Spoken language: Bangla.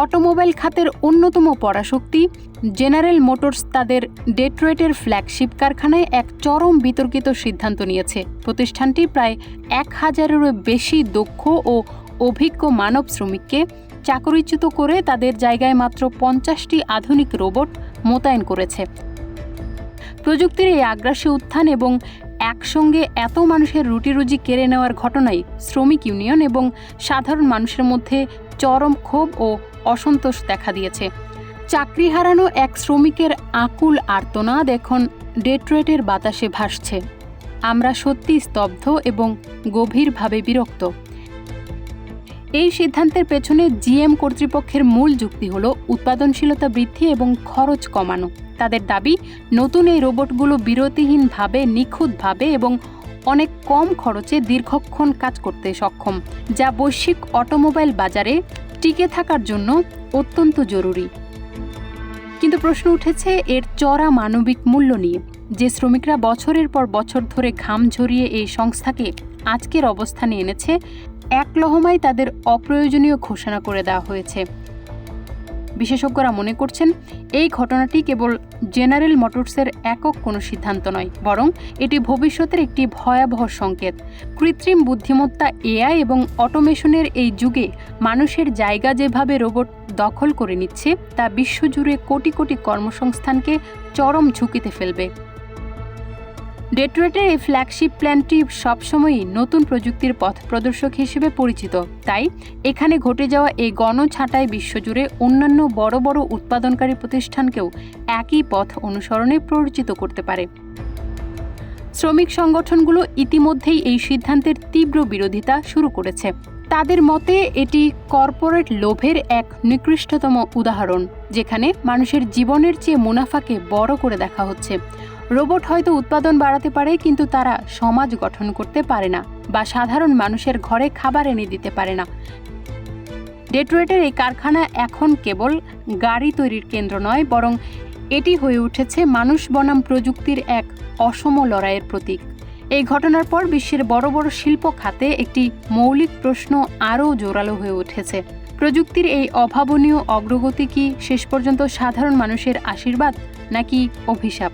অটোমোবাইল খাতের অন্যতম পরাশক্তি জেনারেল মোটরস তাদের ডেট্রয়েটের ফ্ল্যাগশিপ কারখানায় এক চরম বিতর্কিত সিদ্ধান্ত নিয়েছে। প্রতিষ্ঠানটি প্রায় 1000-এরও বেশি দক্ষ ও অভিজ্ঞ মানব শ্রমিককে চাকরিচ্যুত করে তাদের জায়গায় মাত্র 50টি আধুনিক রোবট মোতায়েন করেছে। প্রযুক্তির এই আগ্রাসী উত্থান এবং একসঙ্গে এত মানুষের রুটিরুজি কেড়ে নেওয়ার ঘটনায় শ্রমিক ইউনিয়ন এবং সাধারণ মানুষের মধ্যে চরম ক্ষোভ ও অসন্তোষ দেখা দিয়েছে। চাকরি হারানো এক শ্রমিকের আকুল আর্তনাদ এখন ডেট্রয়েটের বাতাসে ভাসছে। আমরা সত্যি স্তব্ধ এবং গভীরভাবে বিরক্ত। এই সিদ্ধান্তের পেছনে জিএম কর্তৃপক্ষের মূল যুক্তি হল উৎপাদনশীলতা বৃদ্ধি এবং খরচ কমানো। তাদের দাবি, নতুন এই রোবটগুলো বিরতিহীনভাবে, নিখুঁতভাবে এবং অনেক কম খরচে দীর্ঘক্ষণ কাজ করতে সক্ষম, যা বৈশ্বিক অটোমোবাইল বাজারে টিকে থাকার জন্য অত্যন্ত জরুরি। কিন্তু প্রশ্ন উঠেছে এর চড়া মানবিক মূল্য নিয়ে। যে শ্রমিকরা বছরের পর বছর ধরে ঘাম ঝরিয়ে এই সংস্থাকে আজকের অবস্থানে এনেছে, এক লহমায় তাদের অপ্রয়োজনীয় ঘোষণা করে দেওয়া হয়েছে। বিশেষজ্ঞরা মনে করছেন এই ঘটনাটি কেবল জেনারেল মোটরসের একক কোনো সিদ্ধান্ত নয়, বরং এটি ভবিষ্যতের একটি ভয়াবহ সংকেত। কৃত্রিম বুদ্ধিমত্তা, এআই এবং অটোমেশনের এই যুগে মানুষের জায়গা যেভাবে রোবট দখল করে নিচ্ছে, তা বিশ্বজুড়ে কোটি কোটি কর্মসংস্থানকে চরম ঝুঁকিতে ফেলবে। ডেট্রয়েটের এই ফ্ল্যাগশিপ প্ল্যান্টটি সবসময়ই নতুন প্রযুক্তির পথ প্রদর্শক হিসেবে পরিচিত। তাই এখানে ঘটে যাওয়া এই গণছাঁটাই বিশ্বজুড়ে অন্যান্য বড় বড় উৎপাদনকারী প্রতিষ্ঠানকেও একই পথ অনুসরণে প্ররোচিত করতে পারে। শ্রমিক সংগঠনগুলো ইতিমধ্যেই এই সিদ্ধান্তের তীব্র বিরোধিতা শুরু করেছে। তাদের মতে এটি কর্পোরেট লোভের এক নিকৃষ্টতম উদাহরণ, যেখানে মানুষের জীবনের চেয়ে মুনাফাকে বড় করে দেখা হচ্ছে। রোবট হয়তো উৎপাদন বাড়াতে পারে, কিন্তু তারা সমাজ গঠন করতে পারে না বা সাধারণ মানুষের ঘরে খাবার এনে দিতে পারে না। ডেট্রয়েটের এই কারখানা এখন কেবল গাড়ি তৈরির কেন্দ্র নয়, বরং এটি হয়ে উঠেছে মানুষ বনাম প্রযুক্তির এক অসম লড়াইয়ের প্রতীক। এই ঘটনার পর বিশ্বের বড় বড় শিল্প খাতে একটি মৌলিক প্রশ্ন আরও জোরালো হয়ে উঠেছে। প্রযুক্তির এই অভাবনীয় অগ্রগতি কি শেষ পর্যন্ত সাধারণ মানুষের আশীর্বাদ নাকি অভিশাপ?